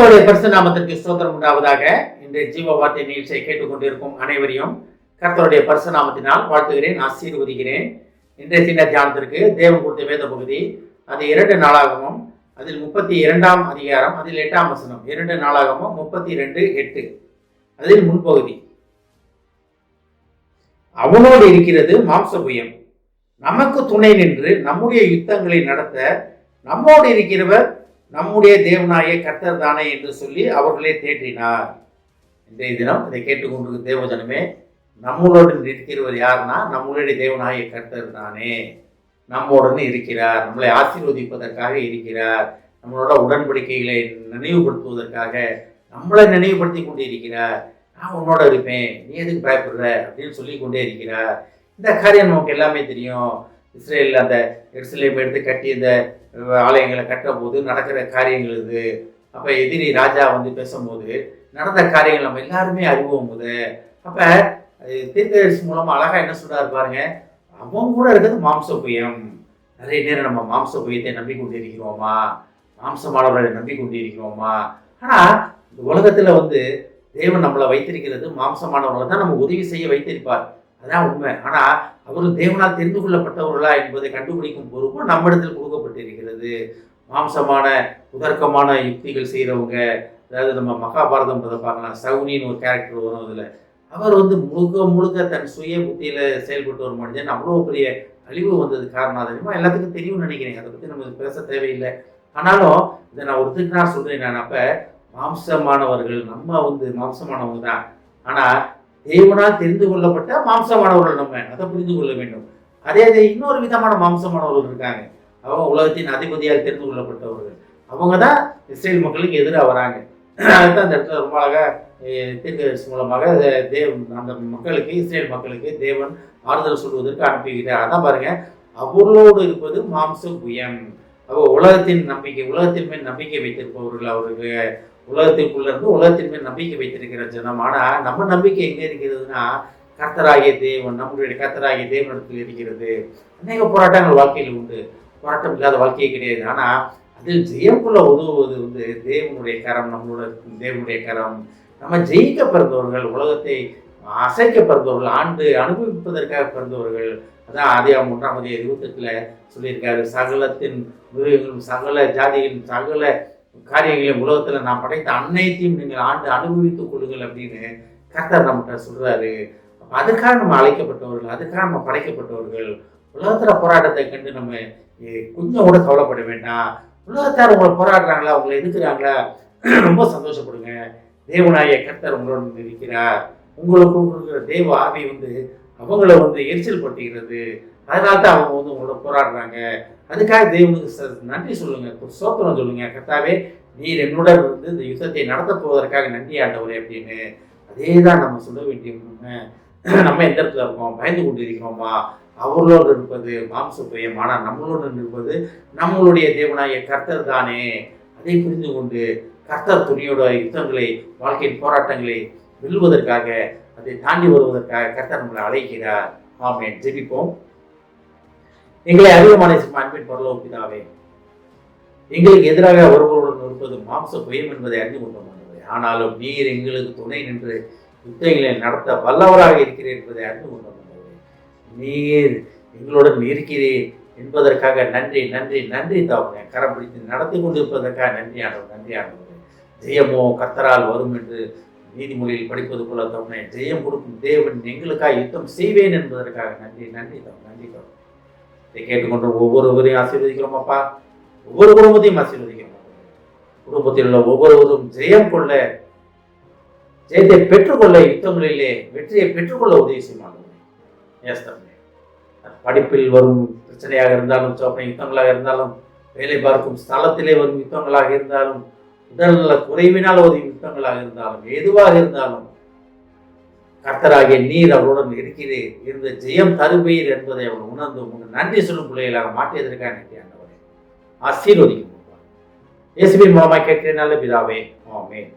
கர்த்தருடைய பரிசு நாமத்திற்கு ஸ்தோத்திரம் உண்டாவதாக. இன்றைய ஜீவ வார்த்தை நிகழ்ச்சியை கேட்டுக்கொண்டிருக்கும் அனைவரையும் கர்த்தருடைய பரிசு நாமத்தினால் வாழ்த்துகிறேன், ஆசீர்வதிக்கிறேன். இன்றைய சின்ன தியானத்திற்கு தேவன் கொடுத்த வேத பகுதி அது 2 நாளாகமும், அதில் 32ஆம் அதிகாரம், அதில் 8ஆம் வசனம். 2 நாளாகமும் 32:8. அதில் முன்பகுதி, அவனோடு இருக்கிறது மாம்சபுயம், நமக்கு துணை நின்று நம்முடைய யுத்தங்களை நடத்த நம்மோடு இருக்கிறவர் நம்முடைய தேவனாய கர்த்தர் தானே என்று சொல்லி அவர்களே தேற்றினார். இன்றைய தினம் இதை கேட்டுக்கொண்டிருக்கும் தேவஜனமே, நம்மளோடு இருக்கிறவர் யாருன்னா நம்மளுடைய தேவனாய கர்த்தர் தானே. நம்முடன் இருக்கிறார், நம்மளை ஆசீர்வதிப்பதற்காக இருக்கிறார், நம்மளோட உடன்படிக்கைகளை நினைவுபடுத்துவதற்காக நம்மளை நினைவுபடுத்தி கொண்டே இருக்கிறார். நான் உன்னோட இருப்பேன், நீ எதுக்கு பயப்படுற அப்படின்னு சொல்லி கொண்டே இருக்கிறார். இந்த காரியம் நமக்கு எல்லாமே தெரியும். இஸ்ரேலில் அந்த எருசலேம் எடுத்து கட்டி இந்த ஆலயங்களை கட்டும் போது நடக்கிற காரியங்கள் இது. அப்போ எதிரி ராஜா பேசும்போது நடந்த காரியங்கள் நம்ம எல்லாருமே அறிவோம் போது. அப்போ தீர்க்கதரிசி மூலமாக அழகாக என்ன சொல்றாரு பாருங்க, அவன் கூட இருக்கிறது மாம்சபுயம். நிறைய நேரம் நம்ம மாம்சபுயத்தை நம்பிக்கொண்டு இருக்கிறோமா, மாம்சமானவர்களை நம்பிக்கொண்டு இருக்கிறோமா? ஆனால் இந்த உலகத்தில் தேவன் நம்மளை வைத்திருக்கிறது மாம்சமானவர்களை தான் நம்ம உதவி செய்ய வைத்திருப்பார், அதான் உண்மை. ஆனால் அவர்கள் தேவனால் தெரிந்து கொள்ளப்பட்டவர்களா என்பதை கண்டுபிடிக்கும் பொறுப்பு நம்மிடத்தில் கொடுக்கப்பட்டிருக்கிறது. மாம்சமான உதர்க்கமான யுக்திகள் செய்கிறவங்க, அதாவது நம்ம மகாபாரதம் பார்க்கலாம், சகுனின்னு ஒரு கேரக்டர் வரும். அதில் அவர் முழுக்க முழுக்க தன் சுய புத்தியில் செயல்பட்டு ஒரு மனிதன். அவ்வளோ பெரிய அழிவு வந்தது காரணம் தெரியுமா? எல்லாத்துக்கும் தெரியும்னு நினைக்கிறேன், அதை பற்றி நம்ம பேச தேவையில்லை. ஆனாலும் இதை நான் ஒருத்தருக்கு நான் சொல்கிறேன். நான் அப்போ மாம்சமானவர்கள் நம்ம மாம்சமானவங்க தான், ஆனால் தேவனால் தெரிந்து கொள்ளப்பட்ட மாம்சமானவர்கள் நம்ம அதை புரிந்து கொள்ள வேண்டும். அதே இன்னொரு விதமான மாம்சமானவர்கள் இருக்காங்க, அவங்க உலகத்தின் அதிபதியால் தெரிந்து கொள்ளப்பட்டவர்கள். அவங்க தான் இஸ்ரேல் மக்களுக்கு எதிராக வராங்க. அதுதான் அந்த இடத்துல ரொம்ப அழகாக தீர்க்கதரிசி மூலமாக அந்த மக்களுக்கு, இஸ்ரேல் மக்களுக்கு தேவன் ஆறுதல் சொல்வதற்கு அனுப்பிவிட்டார். அதான் பாருங்க, அவர்களோடு இருப்பது மாம்சபுயம். உலகத்தின் நம்பிக்கை, உலகத்தின் மேல் நம்பிக்கை வைத்திருப்பவர்கள், அவருக்கு உலகத்திற்குள்ள இருந்து உலகத்தின் மேல் நம்பிக்கை வைத்திருக்கிற ஜனம். ஆனால் நம்ம நம்பிக்கை எங்கே இருக்கிறதுனா கர்த்தராகிய தேவன், நம்மளுடைய கர்த்தராகிய தேவனிடத்தில் இருக்கிறது. அநேக போராட்டங்கள் வாழ்க்கையில் உண்டு, போராட்டம் இல்லாத வாழ்க்கையே கிடையாது. ஆனால் அதில் ஜெயக்குள்ள உதவுவது தேவனுடைய கரம், நம்மளோட தேவனுடைய கரம். நம்ம ஜெயிக்க பிறந்தவர்கள், உலகத்தை அசைக்க பிறந்தவர்கள், ஆண்டு அனுபவிப்பதற்காக பிறந்தவர்கள். அதான் ஆதியாகமம் 1:28 சொல்லியிருக்காரு, சகலத்தின் மிருகங்களும் சகல ஜாதிகளின் சகல காரியங்களையும் உலகத்தில் நான் படைத்த அனைத்தையும் நீங்கள் ஆண்டு அனுபவித்துக் கொள்ளுங்கள் அப்படின்னு கர்த்தர் நம்மகிட்ட சொல்றாரு. அதுக்காக நம்ம அழைக்கப்பட்டவர்கள், அதுக்காக நம்ம படைக்கப்பட்டவர்கள். உலகத்துல போராட்டத்தை கண்டு நம்ம கொஞ்சம் கூட கவலைப்பட வேண்டாம். உலகத்தார் உங்களை போராடுறாங்களா, உங்களை எதுக்குறாங்களா, ரொம்ப சந்தோஷப்படுங்க. தேவனாய கர்த்தர் உங்களோட இருக்கிறார். உங்களுக்கு இருக்கிற தேவ ஆவி அவங்கள எரிச்சல் படுத்துகிறது. அதனால தான் அவங்க உங்களோட போராடுறாங்க. அதுக்காக தேவனுக்கு நன்றி சொல்லுங்க, ஸ்தோத்திரம் சொல்லுங்க. கர்த்தாவே, நீர் என்னுடன் இந்த யுத்தத்தை நடத்த போவதற்காக நன்றி ஆண்டவரே அப்படின்னு. அதே தான் நம்ம சொல்ல வேண்டிய. நம்ம எந்த இடத்துல இருக்கோம், பயந்து கொண்டு இருக்கிறோமா? அவர்களோடு இருப்பது மாம்சபுயம், ஆனால் நம்மளோடு இருப்பது நம்மளுடைய தேவனாய கர்த்தர் தானே. அதை புரிந்து கொண்டு கர்த்தர் துணியோட யுத்தங்களை, வாழ்க்கையின் போராட்டங்களை வெல்வதற்காக, அதை தாண்டி வருவதற்காக கர்த்தர் நம்மளை அழைக்கிறார். ஆமென். ஜெபிப்போம். எங்களை அதிகமான அன்பின் பரலோக பிதாவே, எங்களுக்கு எதிராக ஒருவருடன் இருப்பது மாம்சபுயம் என்பதை அறிந்து கொண்டோம். ஆனாலும் நீர் எங்களுக்கு துணை நின்று யுத்தங்களை நடத்த வல்லவராக இருக்கிறேன் என்பதை அறிந்து கொண்டோம். நீர் எங்களுடன் இருக்கிறேன் என்பதற்காக நன்றி நன்றி நன்றி தாவுங்க. கரம் பிடித்து நடத்தி கொண்டிருப்பதற்காக நன்றி ஆண்டவர், நன்றி ஆண்டவர். ஜெயமோ கர்த்தரால் வரும் என்று நீதிமொழியில் படிப்பது போல தவணை, ஜெயம் கொடுக்கும் தேவன் எங்களுக்காக யுத்தம் செய்வேன் என்பதற்காக நன்றி நன்றி தாவும், நன்றி தாவும். இதை கேட்டுக்கொண்டு ஒவ்வொருவரையும் ஆசீர்வதிக்கிறோம் அப்பா, ஒவ்வொரு குடும்பத்தையும் ஆசீர்வதிக்கிறோம். குடும்பத்தில் உள்ள ஒவ்வொருவரும் ஜெயம் கொள்ள, ஜெயத்தை பெற்றுக்கொள்ள, யுத்தங்களிலே வெற்றியை பெற்றுக்கொள்ள உதவி செய்வாங்க. படிப்பில் வரும் பிரச்சனையாக இருந்தாலும், யுத்தங்களாக இருந்தாலும், வேலை பார்க்கும் ஸ்தலத்திலே வரும் யுத்தங்களாக இருந்தாலும், உடல்நல குறைவினால் வரும் யுத்தங்களாக இருந்தாலும், எதுவாக இருந்தாலும் கர்த்தராகிய நீர் அவருடன் இருக்கிறீர், இருந்த ஜெயம் தருவீர் என்பதை அவர் உணர்ந்து உங்களுக்கு நன்றி சொல்லும் பிள்ளைகளாக மாற்றியதற்காக நன்றி ஆண்டவரே. ஆசீர்வதிக்கும் இயேசுவின் மூலமாக கேட்கிறேன் நல்ல பிதாவே, ஆமென்.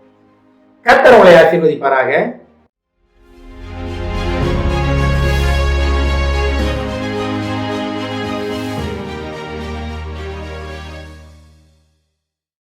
கர்த்தர் உங்களை ஆசீர்வதிப்பாராக.